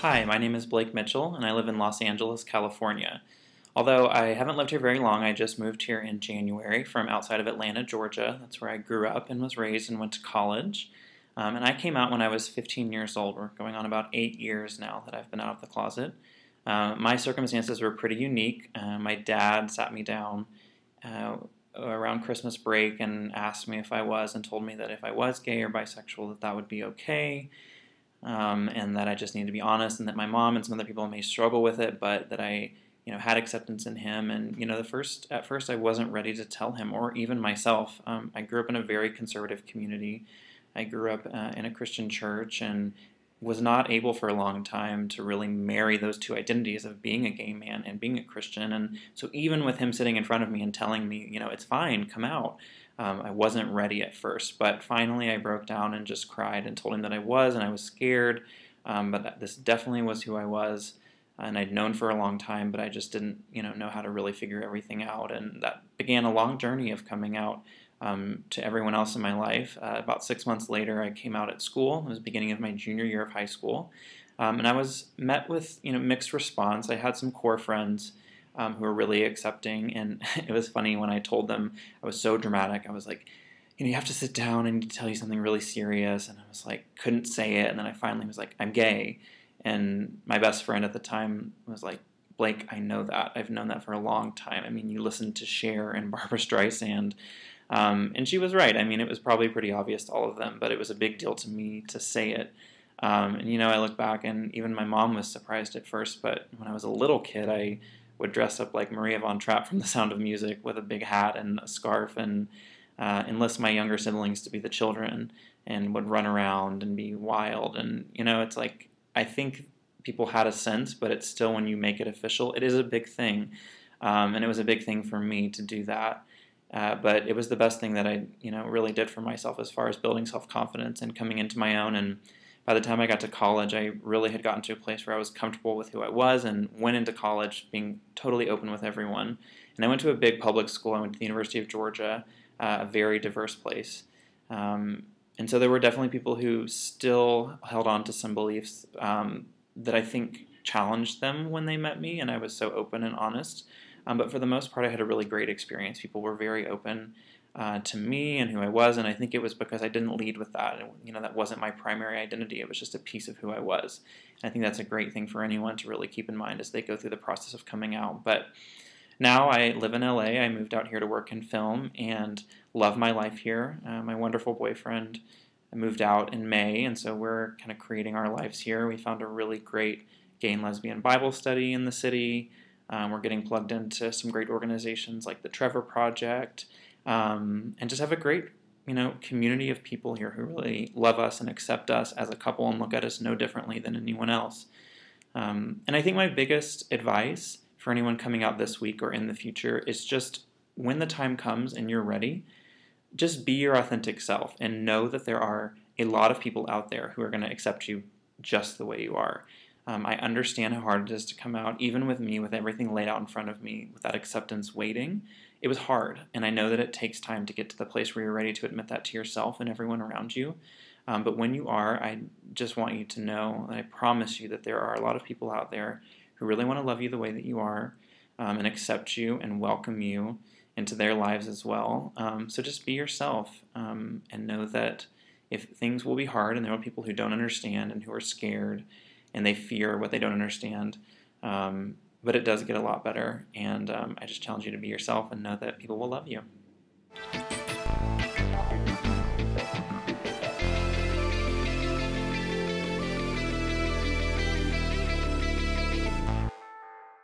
Hi, my name is Blake Mitchell, and I live in Los Angeles, California. Although I haven't lived here very long, I just moved here in January from outside of Atlanta, Georgia. That's where I grew up and was raised and went to college. And I came out when I was 15 years old. We're going on about 8 years now that I've been out of the closet. My circumstances were pretty unique. My dad sat me down around Christmas break and asked me if I was, and told me that if I was gay or bisexual, that would be okay. And that I just need to be honest, and that my mom and some other people may struggle with it, but that I, had acceptance in him. And at first I wasn't ready to tell him or even myself. I grew up in a very conservative community. I grew up in a Christian church and was not able for a long time to really marry those two identities of being a gay man and being a Christian. And so even with him sitting in front of me and telling me, it's fine, come out, I wasn't ready at first. But finally I broke down and just cried and told him that I was, and I was scared, but that this definitely was who I was. And I'd known for a long time, but I just didn't, know how to really figure everything out. And that began a long journey of coming out to everyone else in my life. About 6 months later, I came out at school. It was the beginning of my junior year of high school. And I was met with, mixed response. I had some core friends who were really accepting, and it was funny when I told them. I was so dramatic. I was like, you have to sit down, I need to tell you something really serious. And I was like, couldn't say it. And then I finally was like, I'm gay. And my best friend at the time was like, Blake, I know that. I've known that for a long time. I mean, you listened to Cher and Barbra Streisand. And she was right. I mean, it was probably pretty obvious to all of them, but it was a big deal to me to say it. And I look back, and even my mom was surprised at first, but when I was a little kid, I would dress up like Maria Von Trapp from The Sound of Music with a big hat and a scarf, and enlist my younger siblings to be the children, and would run around and be wild. And, it's like, I think people had a sense, but it's still, when you make it official, it is a big thing. And it was a big thing for me to do that. But it was the best thing that I, really did for myself as far as building self-confidence and coming into my own. And by the time I got to college, I really had gotten to a place where I was comfortable with who I was, and went into college being totally open with everyone. And I went to a big public school. I went to the University of Georgia, a very diverse place. And so there were definitely people who still held on to some beliefs that I think challenged them when they met me, and I was so open and honest. But for the most part, I had a really great experience. People were very open to me and who I was, and I think it was because I didn't lead with that. That wasn't my primary identity. It was just a piece of who I was. And I think that's a great thing for anyone to really keep in mind as they go through the process of coming out. But now I live in LA. I moved out here to work in film and love my life here. My wonderful boyfriend moved out in May, and so we're kind of creating our lives here. We found a really great gay and lesbian Bible study in the city. We're getting plugged into some great organizations like the Trevor Project, and just have a great, community of people here who really love us and accept us as a couple and look at us no differently than anyone else. And I think my biggest advice for anyone coming out this week or in the future is just, when the time comes and you're ready, just be your authentic self, and know that there are a lot of people out there who are going to accept you just the way you are. I understand how hard it is to come out, even with me, with everything laid out in front of me, with that acceptance waiting. It was hard, and I know that it takes time to get to the place where you're ready to admit that to yourself and everyone around you. But when you are, I just want you to know, and I promise you, that there are a lot of people out there who really want to love you the way that you are, and accept you and welcome you into their lives as well. So just be yourself, and know that if things will be hard, and there are people who don't understand and who are scared, and they fear what they don't understand, but it does get a lot better. And I just challenge you to be yourself and know that people will love you.